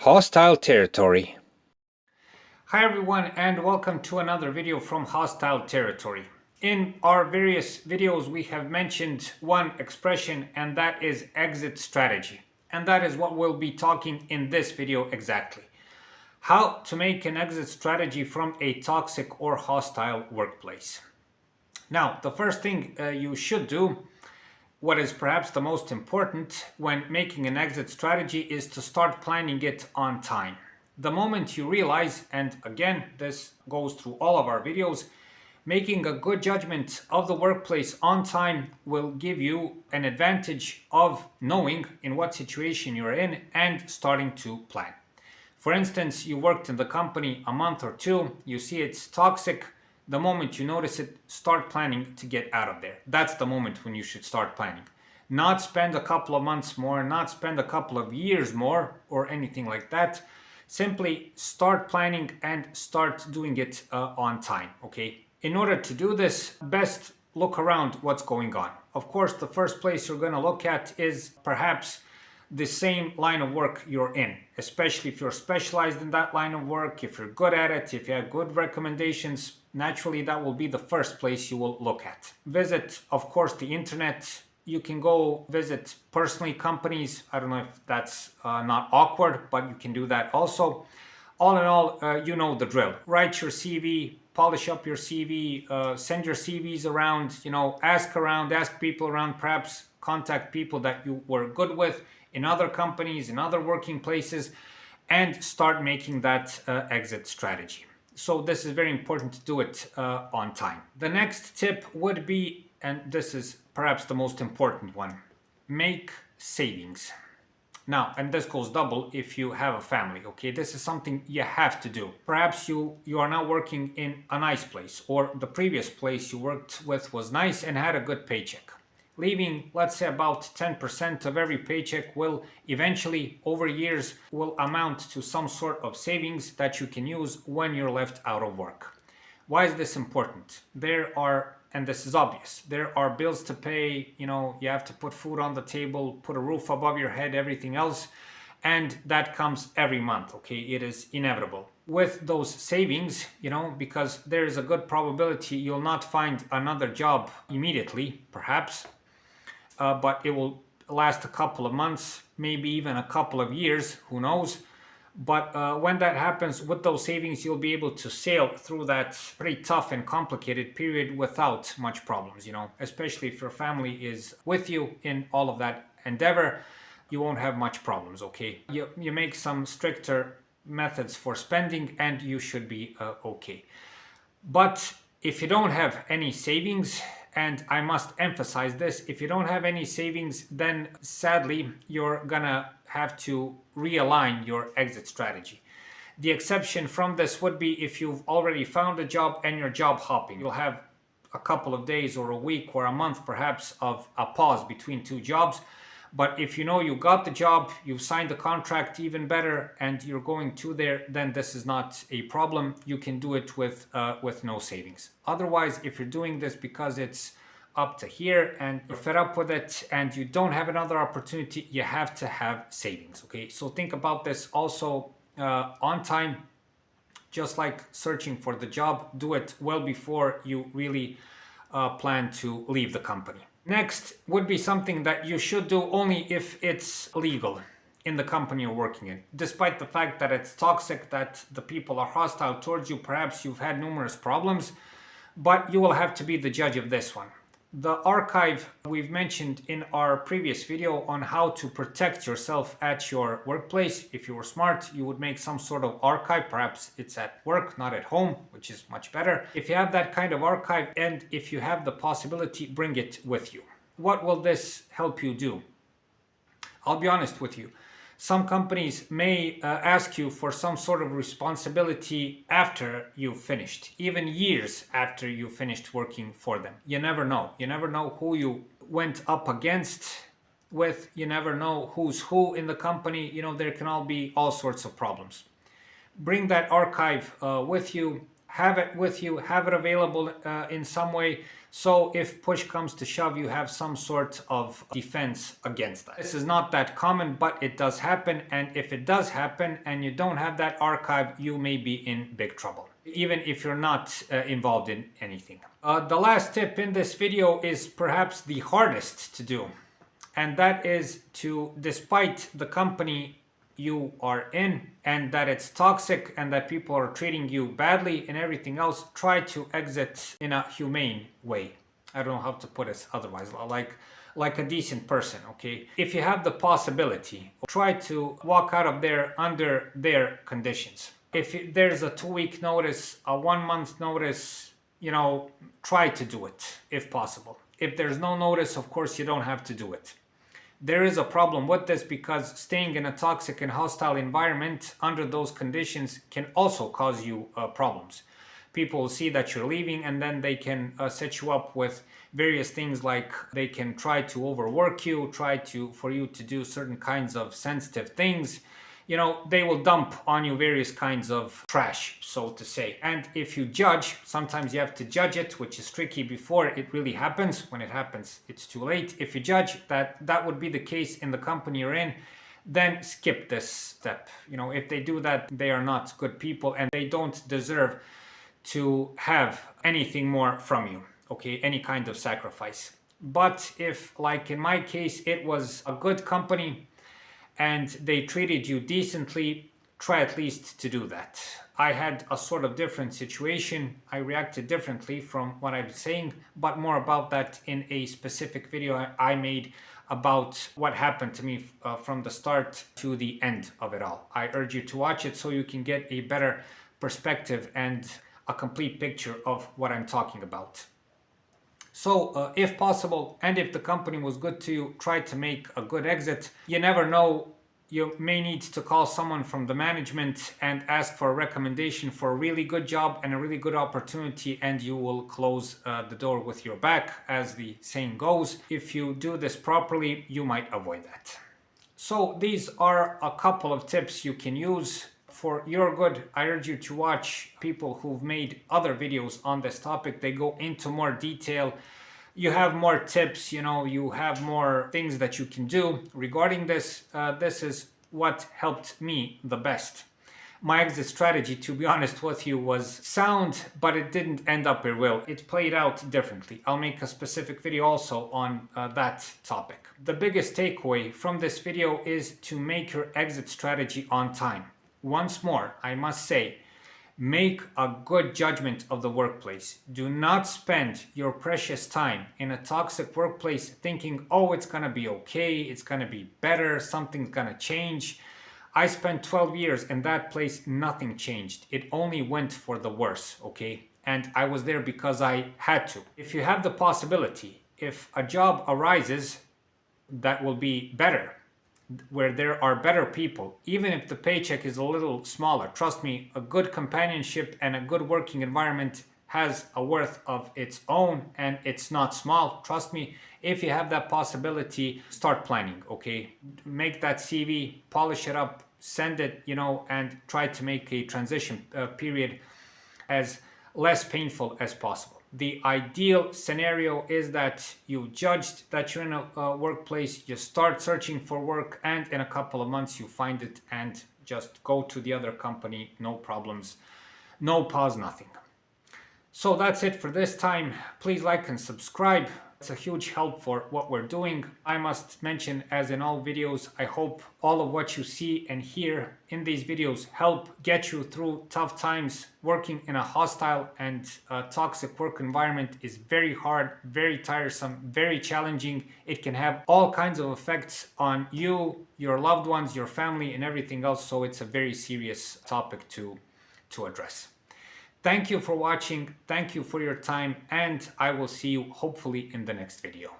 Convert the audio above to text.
Hostile territory. Hi everyone and welcome to another video from Hostile Territory. In our various videos we have mentioned one expression, and that is exit strategy. And that is what we'll be talking in this video exactly. How to make an exit strategy from a toxic or hostile workplace. Now, the first thing you should do, what is perhaps the most important when making an exit strategy, is to start planning it on time. The moment you realize, and again, this goes through all of our videos, making a good judgment of the workplace on time will give you an advantage of knowing in what situation you're in and starting to plan. For instance, you worked in the company a month or two, you see it's toxic. The moment you notice it, start planning to get out of there. That's the moment when you should start planning. Not spend a couple of months more, not spend a couple of years more or anything like that. Simply start planning and start doing it on time, okay? In order to do this, best look around what's going on. Of course, the first place you're going to look at is perhaps the same line of work you're in, especially if you're specialized in that line of work, if you're good at it, if you have good recommendations. Naturally, that will be the first place you will look at. Visit, of course, the internet. You can go visit personally companies. I don't know if that's not awkward, but you can do that also. All in all, you know the drill. Write your CV, polish up your CV, send your CVs around, ask around, ask people around, perhaps contact people that you were good with in other companies, in other working places, and start making that exit strategy. So this is very important to do it on time. The next tip would be, and this is perhaps the most important one, make savings. Now, and this goes double if you have a family, okay? This is something you have to do. Perhaps you are now working in a nice place, or the previous place you worked with was nice and had a good paycheck. Leaving, let's say, about 10% of every paycheck will eventually, over years, will amount to some sort of savings that you can use when you're left out of work. Why is this important? There are, and this is obvious, there are bills to pay, you have to put food on the table, put a roof above your head, everything else, and that comes every month, okay? It is inevitable. With those savings, because there is a good probability you'll not find another job immediately, perhaps, but it will last a couple of months, maybe even a couple of years, who knows. But when that happens, with those savings, you'll be able to sail through that pretty tough and complicated period without much problems, especially if your family is with you in all of that endeavor. You won't have much problems, okay? You make some stricter methods for spending and you should be okay. But if you don't have any savings, and I must emphasize this, if you don't have any savings, then sadly, you're gonna have to realign your exit strategy. The exception from this would be if you've already found a job and you're job hopping. You'll have a couple of days or a week or a month perhaps of a pause between two jobs. But if you know you got the job, you've signed the contract, even better, and you're going to there, then this is not a problem. You can do it with no savings. Otherwise, if you're doing this because it's up to here and you're fed up with it and you don't have another opportunity, you have to have savings, okay? So think about this also on time. Just like searching for the job, do it well before you really plan to leave the company. Next would be something that you should do only if it's legal in the company you're working in. Despite the fact that it's toxic, that the people are hostile towards you, perhaps you've had numerous problems, but you will have to be the judge of this one. The archive we've mentioned in our previous video on how to protect yourself at your workplace. If you were smart, you would make some sort of archive. Perhaps it's at work, not at home, which is much better. If you have that kind of archive and if you have the possibility, bring it with you. What will this help you do? I'll be honest with you. Some companies may ask you for some sort of responsibility after you've finished, even years after you finished working for them. You never know. You never know who you went up against with. You never know who's who in the company. There can all be all sorts of problems. Bring that archive with you. have it with you, have it available in some way. So if push comes to shove, you have some sort of defense against that. This is not that common, but it does happen. And if it does happen and you don't have that archive, you may be in big trouble, even if you're not involved in anything. The last tip in this video is perhaps the hardest to do. And that is to, despite the company you are in and that it's toxic and that people are treating you badly and everything else, try to exit in a humane way. I don't know how to put it otherwise, like a decent person, okay? If you have the possibility, try to walk out of there under their conditions. If there's a 2-week notice, a 1-month notice, try to do it if possible. If there's no notice, of course, you don't have to do it. There is a problem with this because staying in a toxic and hostile environment under those conditions can also cause you problems. People will see that you're leaving and then they can set you up with various things, like they can try to overwork you, for you to do certain kinds of sensitive things. They will dump on you various kinds of trash, so to say. And if you judge, sometimes you have to judge it, which is tricky before it really happens. When it happens, it's too late. If you judge that would be the case in the company you're in, then skip this step. If they do that, they are not good people and they don't deserve to have anything more from you, okay? Any kind of sacrifice. But if, like in my case, it was a good company and they treated you decently, try at least to do that. I had a sort of different situation. I reacted differently from what I'm saying, but more about that in a specific video I made about what happened to me from the start to the end of it all. I urge you to watch it so you can get a better perspective and a complete picture of what I'm talking about. So if possible, and if the company was good to you, try to make a good exit. You never know, you may need to call someone from the management and ask for a recommendation for a really good job and a really good opportunity, and you will close the door with your back, as the saying goes. If you do this properly, you might avoid that. So these are a couple of tips you can use for your good. I urge you to watch people who've made other videos on this topic. They go into more detail. You have more tips, you have more things that you can do regarding this. This is what helped me the best. My exit strategy, to be honest with you, was sound, but it didn't end up very well. It played out differently. I'll make a specific video also on that topic. The biggest takeaway from this video is to make your exit strategy on time. Once more, I must say, make a good judgment of the workplace. Do not spend your precious time in a toxic workplace thinking, oh, it's gonna be okay, it's gonna be better, something's gonna change. I spent 12 years in that place, nothing changed. It only went for the worse, okay? And I was there because I had to. If you have the possibility, if a job arises that will be better, where there are better people, even if the paycheck is a little smaller, trust me, a good companionship and a good working environment has a worth of its own, and it's not small. Trust me, if you have that possibility, start planning, okay? Make that CV, polish it up, send it, and try to make a transition period as less painful as possible. The ideal scenario is that you judged that you're in a workplace, you start searching for work, and in a couple of months you find it and just go to the other company, no problems, no pause, nothing. So that's it for this time. Please like and subscribe. It's a huge help for what we're doing. I must mention, as in all videos, I hope all of what you see and hear in these videos help get you through tough times. Working in a hostile and toxic work environment is very hard, very tiresome, very challenging. It can have all kinds of effects on you, your loved ones, your family, and everything else. So it's a very serious topic to address. Thank you for watching, thank you for your time, and I will see you hopefully in the next video.